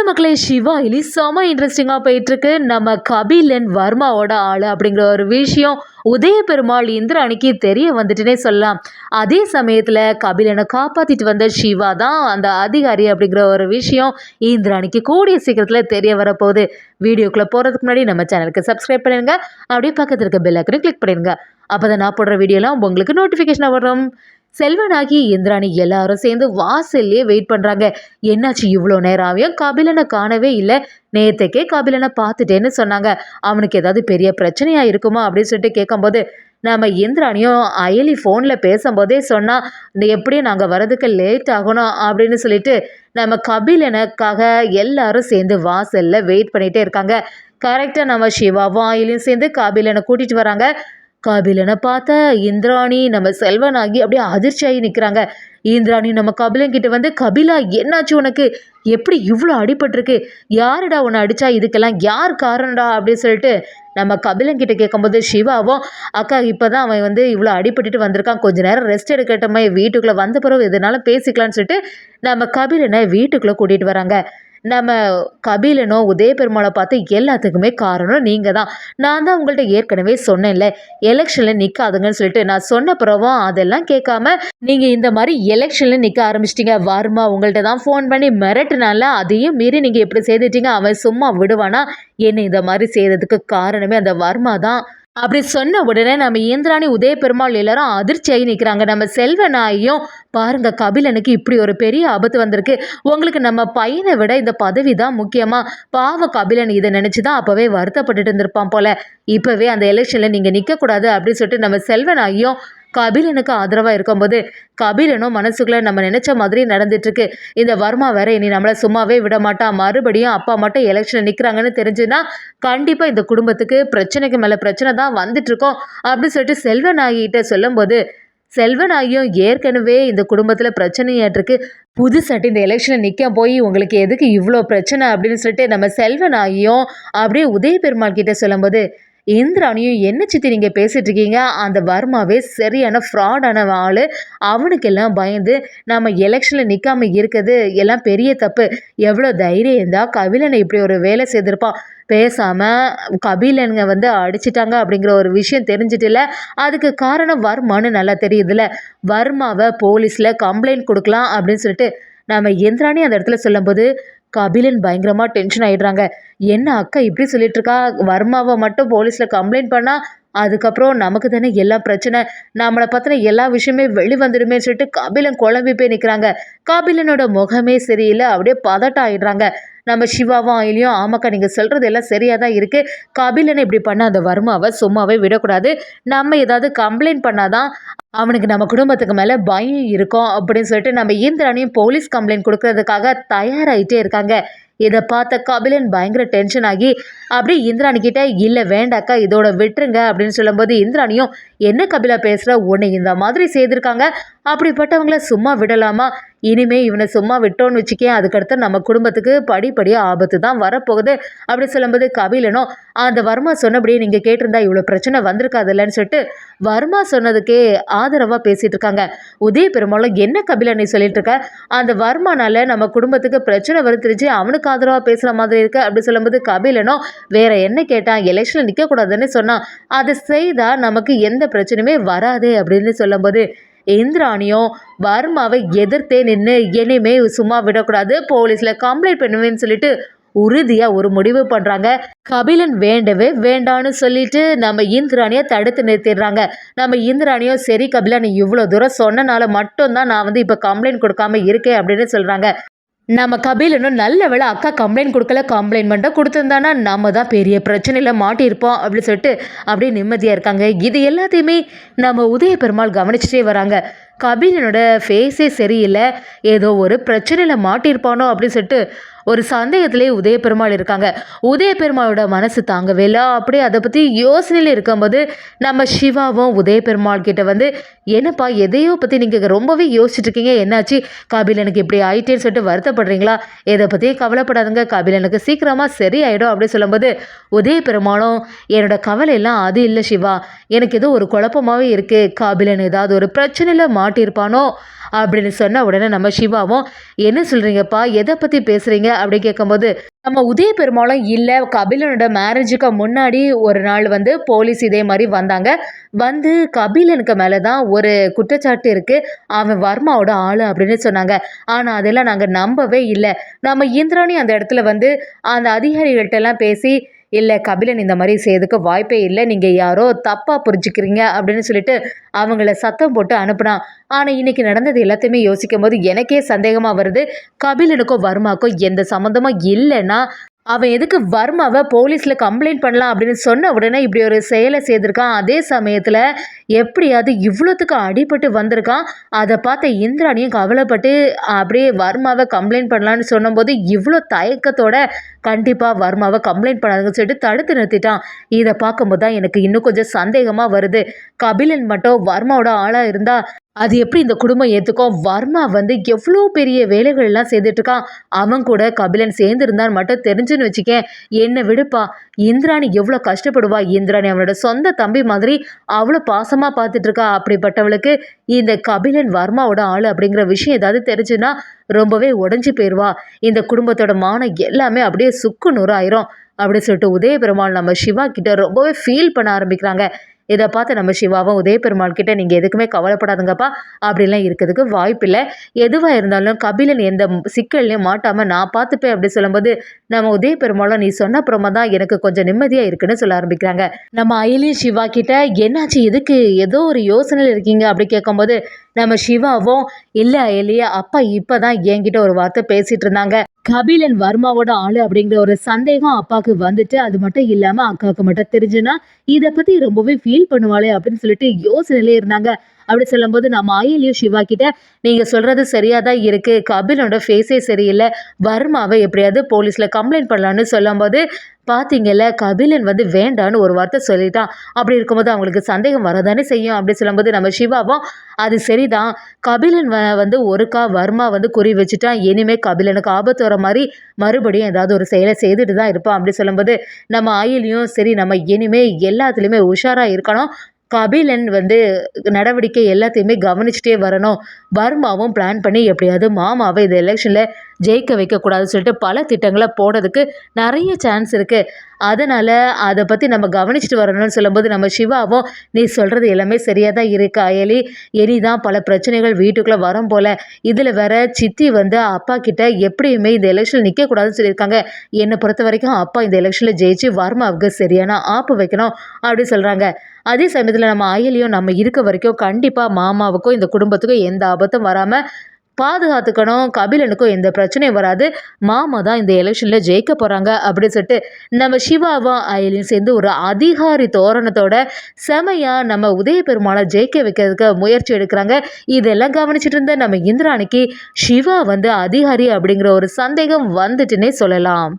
மக்களே, சிவா இலி செம இன்ட்ரெஸ்டிங்காக போயிட்டுருக்கு. நம்ம கபிலன் வர்மாவோட ஆள் அப்படிங்கிற ஒரு விஷயம் உதய பெருமாள் இந்திராணிக்கு தெரிய வந்துட்டுனே சொல்லலாம். அதே சமயத்தில் கபிலனை காப்பாற்றிட்டு வந்த சிவா தான் அந்த அதிகாரி அப்படிங்கிற ஒரு விஷயம் இந்திராணிக்கு கூடிய சீக்கிரத்தில் தெரிய வரப்போகுது. வீடியோக்குள்ளே போகிறதுக்கு முன்னாடி நம்ம சேனலுக்கு சப்ஸ்கிரைப் பண்ணிடுங்க. அப்படியே பக்கத்தில் இருக்க பெல் ஐக்கனை கிளிக் பண்ணிடுங்க. அப்போ தான் நான் போடுற வீடியோலாம் உங்களுக்கு நோட்டிஃபிகேஷன் வரும். செல்வனாகி இந்திராணி எல்லாரும் சேர்ந்து வாசல்லே வெயிட் பண்ணுறாங்க. என்னாச்சு இவ்வளோ நேரம் ஆகியும் கபிலனை காணவே இல்லை, நேற்றுக்கே கபிலனை பார்த்துட்டேன்னு சொன்னாங்க, அவனுக்கு ஏதாவது பெரிய பிரச்சனையாக இருக்குமா அப்படின்னு சொல்லிட்டு கேட்கும்போது நம்ம இந்திராணியும் அயலி ஃபோனில் பேசும்போதே சொன்னால் எப்படியும் நாங்கள் வரதுக்கு லேட் ஆகணும் அப்படின்னு சொல்லிட்டு நம்ம கபிலனுக்காக எல்லாரும் சேர்ந்து வாசலில் வெயிட் பண்ணிகிட்டே இருக்காங்க. கரெக்டாக நம்ம சிவாவும் அயலியும் சேர்ந்து கபிலனை கூட்டிகிட்டு வராங்க. கபிலனை பார்த்த இந்திராணி நம்ம செல்வனாகி அப்படியே அதிர்ச்சியாகி நிற்கிறாங்க. இந்திராணி நம்ம கபிலன் கிட்ட வந்து, கபிலா என்னாச்சு உனக்கு, எப்படி இவ்வளோ அடிபட்டிருக்கு, யாருடா உன்னை அடித்தா, இதுக்கெல்லாம் யார் காரணம்டா அப்படின்னு சொல்லிட்டு நம்ம கபிலன் கிட்ட கேட்கும்போது சிவாவும், அக்கா இப்போ தான் அவன் வந்து இவ்வளோ அடிபட்டுட்டு வந்திருக்கான், கொஞ்ச நேரம் ரெஸ்ட் எடுக்கட்டமே, வீட்டுக்குள்ளே வந்த பிறகு எதுனாலும் பேசிக்கலான்னு சொல்லிட்டு நம்ம கபிலனை வீட்டுக்குள்ளே கூட்டிகிட்டு வராங்க. நம்ம கபிலனும் உதய பெருமாளை பார்த்து, எல்லாத்துக்குமே காரணம் நீங்கள் தான், நான் தான் உங்கள்கிட்ட ஏற்கனவே சொன்னேன்ல எலெக்ஷனில் நிற்காதுங்கன்னு சொல்லிட்டு, நான் சொன்ன பிறவும் அதெல்லாம் கேட்காம நீங்கள் இந்த மாதிரி எலெக்ஷனில் நிற்க ஆரம்பிச்சிட்டிங்க. வர்மா உங்கள்கிட்ட தான் ஃபோன் பண்ணி மிரட்டுனால அதையும் மீறி நீங்கள் இப்படி செய்துட்டீங்க, அவன் சும்மா விடுவானா, என்னை இந்த மாதிரி செய்கிறதுக்கு காரணமே அந்த வர்மா தான் அப்படி சொன்ன உடனே நம்ம இந்திராணி உதய பெருமாள் எல்லாரும் அதிர்ச்சியாகி நிற்கிறாங்க. நம்ம செல்வனாயும் பாருங்க, கபிலனுக்கு இப்படி ஒரு பெரிய ஆபத்து வந்திருக்கு, உங்களுக்கு நம்ம பையனை விட இந்த பதவி தான் முக்கியமா, பாவ கபிலன் இதை நினச்சி தான் அப்போவே வருத்தப்பட்டுட்டு இருந்திருப்பான் போல, இப்போவே அந்த எலெக்ஷனில் நீங்கள் நிற்கக்கூடாது அப்படின்னு சொல்லிட்டு நம்ம செல்வனாயும் கபிலனுக்கு ஆதரவாக இருக்கும்போது கபிலனும் மனசுக்குள்ளே நம்ம நினச்ச மாதிரி நடந்துட்டுருக்கு, இந்த வர்மா வேற இனி நம்மளை சும்மாவே விட மாட்டான், மறுபடியும் அப்பா மட்டும் எலெக்ஷனில் நிற்கிறாங்கன்னு தெரிஞ்சுன்னா கண்டிப்பாக இந்த குடும்பத்துக்கு பிரச்சனைக்கு மேலே பிரச்சனை தான் வந்துட்டுருக்கோம் அப்படின்னு சொல்லிட்டு செல்வனாகிட்ட சொல்லும்போது, செல்வனாகியும் ஏற்கனவே இந்த குடும்பத்தில் பிரச்சனையாட்டிருக்கு, புதுசாட்டி இந்த எலெக்ஷனில் நிற்க போய் உங்களுக்கு எதுக்கு இவ்வளோ பிரச்சனை அப்படின்னு சொல்லிட்டு நம்ம செல்வனாகியும் அப்படியே உதய பெருமாள் கிட்டே சொல்லும்போது, இந்திராணியும் என்ன சித்தி நீங்கள் பேசிகிட்டு இருக்கீங்க, அந்த வர்மாவே சரியான ஃப்ராடான ஆள், அவனுக்கெல்லாம் பயந்து நம்ம எலெக்ஷனில் நிற்காமல் இருக்கிறது எல்லாம் பெரிய தப்பு, எவ்வளோ தைரியம் இருந்தால் கபிலனை இப்படி ஒரு வேலை செய்திருப்பான், பேசாமல் கபிலனுங்க வந்து அடிச்சிட்டாங்க அப்படிங்கிற ஒரு விஷயம் தெரிஞ்சிட்டில்ல, அதுக்கு காரணம் வர்மான்னு நல்லா தெரியுதுல்ல, வர்மாவை போலீஸில் கம்ப்ளைண்ட் கொடுக்கலாம் அப்படின்னு சொல்லிட்டு நம்ம இந்திராணி அந்த இடத்துல சொல்லும்போது கபிலன் பயங்கரமாக டென்ஷன் ஆகிடுறாங்க. என்ன அக்கா இப்படி சொல்லிட்டு இருக்கா, வர்மாவை மட்டும் போலீஸில் கம்ப்ளைண்ட் பண்ணால் அதுக்கப்புறம் நமக்கு தானே எல்லாம் பிரச்சனை, நம்மளை பற்றின எல்லா விஷயமே வெளிவந்துடுமே சொல்லிட்டு கபிலன் குழம்பி போய் நிற்கிறாங்க. கபிலனோட முகமே சரியில்லை, அப்படியே பதட்டம் ஆகிடுறாங்க. நம்ம சிவாவும் அயிலையும், ஆமாக்கா நீங்கள் சொல்கிறது எல்லாம் சரியாக தான் இருக்குது, கபிலனை இப்படி பண்ண அந்த வர்மாவை சும்மாவே விடக்கூடாது, நம்ம ஏதாவது கம்ப்ளைண்ட் பண்ணாதான் அவனுக்கு நம்ம குடும்பத்துக்கு மேலே பயம் இருக்கும் அப்படின்னு சொல்லிட்டு நம்ம இந்திராணியும் போலீஸ் கம்ப்ளைண்ட் கொடுக்கறதுக்காக தயாராகிட்டே இருக்காங்க. இதை பார்த்த கபிலன் பயங்கர டென்ஷன் ஆகி அப்படியே இந்திராணி கிட்ட, இல்லை வேண்டாக்கா இதோட விட்டுருங்க அப்படின்னு சொல்லும்போது இந்திராணியும், என்ன கபிலா பேசுகிற, உன்னை இந்த மாதிரி செய்திருக்காங்க, அப்படிப்பட்டவங்கள சும்மா விடலாமா, இனிமே இவனை சும்மா விட்டோன்னு வச்சுக்கேன், அதுக்கடுத்து நம்ம குடும்பத்துக்கு படிப்படியாக ஆபத்து தான் வரப்போகுது அப்படி சொல்லும்போது கபிலனும், அந்த வர்மா சொன்னபடியே நீங்கள் கேட்டிருந்தா இவ்வளோ பிரச்சனை வந்திருக்காது இல்லைன்னு சொல்லிட்டு வர்மா சொன்னதுக்கே ஆதரவாக பேசிகிட்டு இருக்காங்க. உதய பெருமாளும், என்ன கபிலன் நீ சொல்லிட்டு இருக்க, அந்த வர்மானால நம்ம குடும்பத்துக்கு பிரச்சனை வருத்திருச்சு, அவனுக்கு ஆதரவாக பேசுகிற மாதிரி இருக்கு அப்படி சொல்லும்போது கபிலனும், வேற என்ன கேட்டான், எலெக்ஷனில் நிற்கக்கூடாதுன்னு சொன்னான், அதை செய்தால் நமக்கு எந்த பிரச்சனையுமே வராதே அப்படின்னு சொல்லும்போது இந்திராணியும் வர்மாவை எதிர்த்தே நின்று இனிமே சும்மா விடக்கூடாது, போலீஸில் கம்ப்ளைண்ட் பண்ணுவேன்னு சொல்லிட்டு உறுதியாக ஒரு முடிவு பண்ணுறாங்க. கபிலன் வேண்டவே வேண்டான்னு சொல்லிட்டு நம்ம இந்திராணியை தடுத்து நிறுத்திடுறாங்க. நம்ம இந்திராணியும், சரி கபிலா நீ இவ்வளோ தூரம் சொன்னனால மட்டும்தான் நான் வந்து இப்போ கம்ப்ளைண்ட் கொடுக்காம இருக்கேன் அப்படின்னு சொல்கிறாங்க. நம்ம கபிலனும், நல்ல வேளை அக்கா கம்ப்ளைண்ட் கொடுக்கல, கம்ப்ளைண்ட் மட்டும் கொடுத்துருந்தானா நம்ம தான் பெரிய பிரச்சனையில் மாட்டியிருப்போம் அப்படின்னு சொல்லிட்டு அப்படியே நிம்மதியாக இருக்காங்க. இது எல்லாத்தையுமே நம்ம உதய பெருமாள் கவனிச்சுட்டே வராங்க. கபிலனோட ஃபேஸே சரியில்லை, ஏதோ ஒரு பிரச்சனையில் மாட்டியிருப்பானோ அப்படின்னு சொல்லிட்டு ஒரு சந்தேகத்திலே உதய பெருமாள் இருக்காங்க. உதய பெருமாளோட மனசு தாங்கவே இல்லை, அப்படியே அதை பற்றி யோசனையில் இருக்கும்போது நம்ம சிவாவும் உதய பெருமாள் கிட்ட வந்து, என்னப்பா எதையோ பற்றி நீங்கள் ரொம்பவே யோசிச்சுட்டு இருக்கீங்க, என்னாச்சு, கபிலனுக்கு இப்படி ஆயிட்டேன்னு சொல்லிட்டு வருத்தப்படுறீங்களா, எதை பற்றியும் கவலைப்படாதுங்க, கபிலனுக்கு சீக்கிரமாக சரியாயிடும் அப்படின்னு சொல்லும்போது உதய பெருமாளும், என்னோட கவலை எல்லாம் அது இல்லை சிவா, எனக்கு ஏதோ ஒரு குழப்பமாகவே இருக்குது, கபிலன் ஏதாவது ஒரு பிரச்சனையில் மாட்டியிருப்பானோ அப்படின்னு சொன்ன உடனே நம்ம சிவாவும், என்ன சொல்கிறீங்கப்பா, எதை பற்றி பேசுகிறீங்க அப்படி கேட்கும்போது, நம்ம உதய பெருமாளும் இல்லை, கபிலனோட மேரேஜுக்கு முன்னாடி ஒரு நாள் வந்து போலீஸ் இதே மாதிரி வந்தாங்க. வந்து கபிலனுக்கு மேலே தான் ஒரு குற்றச்சாட்டு இருக்குது, அவன் வர்மாவோட ஆள் அப்படின்னு சொன்னாங்க. ஆனால் அதெல்லாம் நாங்கள் நம்பவே இல்லை. நம்ம இந்திராணி அந்த இடத்துல வந்து அந்த அதிகாரிகள்கிட்டலாம் பேசி, இல்லை கபிலன் இந்த மாதிரி செய்யறதுக்கு வாய்ப்பே இல்லை, நீங்கள் யாரோ தப்பாக புரிஞ்சுக்கிறீங்க அப்படின்னு சொல்லிட்டு அவங்கள சத்தம் போட்டு அனுப்புனான். ஆனால் இன்னைக்கு நடந்தது எல்லாத்தையுமே யோசிக்கும் போது எனக்கே சந்தேகமாக வருது, கபிலனுக்கும் வர்மாக்கும் எந்த சம்மந்தமும் இல்லைன்னா அவன் எதுக்கு வர்மாவை போலீஸில் கம்ப்ளைண்ட் பண்ணலாம் அப்படின்னு சொன்ன உடனே இப்படி ஒரு செயலை செய்திருக்கான். அதே சமயத்தில் எப்படியாவது இவ்வளோத்துக்கு அடிபட்டு வந்திருக்கான். அதை பார்த்த இந்திராணியும் கவலைப்பட்டு அப்படியே வர்மாவை கம்ப்ளைண்ட் பண்ணலான்னு சொன்னபோது இவ்வளோ தயக்கத்தோட கண்டிப்பாக வர்மாவை கம்ப்ளைண்ட் பண்ணாதுன்னு சொல்லிட்டு தடுத்து நிறுத்திட்டான். இதை பார்க்கும்போது தான் எனக்கு இன்னும் கொஞ்சம் சந்தேகமாக வருது. கபிலன் மட்டும் வர்மாவோட ஆளாக இருந்தால் அது எப்படி இந்த குடும்பம் ஏற்றுக்கும்? வர்மா வந்து எவ்வளோ பெரிய வேலைகள்லாம் செய்துட்ருக்கான். அவன் கூட கபிலன் சேர்ந்துருந்தான்னு மட்டும் தெரிஞ்சுன்னு வச்சுக்கேன், என்னை விடுப்பா. இந்திராணி எவ்வளோ கஷ்டப்படுவா. இந்திராணி அவனோட சொந்த தம்பி மாதிரி அவ்வளோ பாசமாக பார்த்துட்ருக்கா. அப்படிப்பட்டவளுக்கு இந்த கபிலன் வர்மாவோட ஆள் அப்படிங்கிற விஷயம் ஏதாவது தெரிஞ்சுன்னா ரொம்பவே உடஞ்சி போயிடுவா. இந்த குடும்பத்தோட மானம் எல்லாமே அப்படியே சுக்கு நூறாயிரும் அப்படி சொல்லிட்டு உதய பெருமாள் நம்ம சிவா கிட்ட ரொம்பவே ஃபீல் பண்ண ஆரம்பிக்கிறாங்க. இதை பார்த்து நம்ம சிவாவும் உதய பெருமாள் கிட்ட, நீங்கள் எதுக்குமே கவலைப்படாதுங்கப்பா, அப்படிலாம் இருக்கிறதுக்கு வாய்ப்பில்லை. எதுவாக இருந்தாலும் கபிலன் எந்த சிக்கல்லையும் மாட்டாமல் நான் பார்த்துப்பேன் அப்படி சொல்லும்போது நம்ம உதய பெருமாளும், நீ சொன்ன அப்புறமா தான் எனக்கு கொஞ்சம் நிம்மதியாக இருக்குன்னு சொல்ல ஆரம்பிக்கிறாங்க. நம்ம அயலியும் சிவா கிட்ட, என்னாச்சு, எதுக்கு ஏதோ ஒரு யோசனையில் இருக்கீங்க அப்படி கேட்கும்போது நம்ம சிவாவும், இல்லை அயலியா, அப்பா இப்போ தான் என்கிட்ட ஒரு வார்த்தை பேசிகிட்டு இருந்தாங்க. கபிலன் வர்மாவோட ஆளு அப்படிங்கிற ஒரு சந்தேகம் அப்பாவுக்கு வந்துட்டு, அது மட்டும் இல்லாமல் அக்காவுக்கு மட்டும் தெரிஞ்சுன்னா இதை பற்றி ரொம்பவே ஃபீல் பண்ணுவாளே அப்படின்னு சொல்லிட்டு யோசனையிலே இருந்தாங்க. அப்படி சொல்லும்போது நம்ம அயலியும் சிவா கிட்ட, நீங்கள் சொல்கிறது சரியாக தான் இருக்குது, கபிலனோட ஃபேஸே சரியில்லை, வர்மாவை எப்படியாவது போலீஸில் கம்ப்ளைண்ட் பண்ணலான்னு சொல்லும்போது, பார்த்தீங்கல்ல கபிலன் வந்து வேண்டான்னு ஒரு வார்த்தை சொல்லிட்டான். அப்படி இருக்கும்போது அவங்களுக்கு சந்தேகம் வரதானே செய்யும் அப்படி சொல்லும்போது நம்ம சிவாவும், அது சரிதான், கபிலன் வந்து ஒருக்கா வர்மா வந்து குறி வச்சுட்டான், இனிமேல் கபிலனுக்கு ஆபத்து வர மாதிரி மறுபடியும் ஏதாவது ஒரு செயலை செய்துட்டு தான் இருப்பான் அப்படி சொல்லும்போது நம்ம ஆயிலையும், சரி நம்ம இனிமே எல்லாத்துலேயுமே உஷாராக இருக்கணும், கபிலன் வந்து நடவடிக்கை எல்லாத்தையுமே கவனிச்சுட்டே வரணும், வர்மாவும் பிளான் பண்ணி எப்படியாவது மாமாவை இந்த எலெக்ஷனில் ஜெயிக்க வைக்கக்கூடாதுன்னு சொல்லிட்டு பல திட்டங்களை போடுறதுக்கு நிறைய சான்ஸ் இருக்குது, அதனால் அதை பற்றி நம்ம கவனிச்சுட்டு வரணும்னு சொல்லும்போது நம்ம சிவாவும், நீ சொல்கிறது எல்லாமே சரியாக தான் இருக்கு அயலி, இனிதான் பல பிரச்சனைகள் வீட்டுக்குள்ளே வரும் போல், இதில் வேற சித்தி வந்து அப்பா கிட்ட எப்படியுமே இந்த எலெக்ஷன் நிற்கக்கூடாதுன்னு சொல்லியிருக்காங்க, என்னை பொறுத்த வரைக்கும் அப்பா இந்த எலெக்ஷனில் ஜெயிச்சு வர்மாவுக்கு சரியான ஆப்பு வைக்கணும் அப்படி சொல்கிறாங்க. அதே சமயத்தில் நம்ம அயலியும், நம்ம இருக்க வரைக்கும் கண்டிப்பாக மாமாவுக்கும் இந்த குடும்பத்துக்கும் எந்த ஆபத்தும் வராமல் பாதுகாத்துக்கணும், கபிலனுக்கும் எந்த பிரச்சனையும் வராது, மாமா தான் இந்த எலெக்ஷனில் ஜெயிக்க போகிறாங்க அப்படின்னு சொல்லிட்டு நம்ம சிவாவும் அயலியும் சேர்ந்து ஒரு அதிகாரி தோரணத்தோட செமையாக நம்ம உதய பெருமாளை ஜெயிக்க வைக்கிறதுக்கு முயற்சி எடுக்கிறாங்க. இதெல்லாம் கவனிச்சுட்டு இருந்த நம்ம இந்திராணிக்கு சிவா வந்து அதிகாரி அப்படிங்கிற ஒரு சந்தேகம் வந்துட்டுன்னே சொல்லலாம்.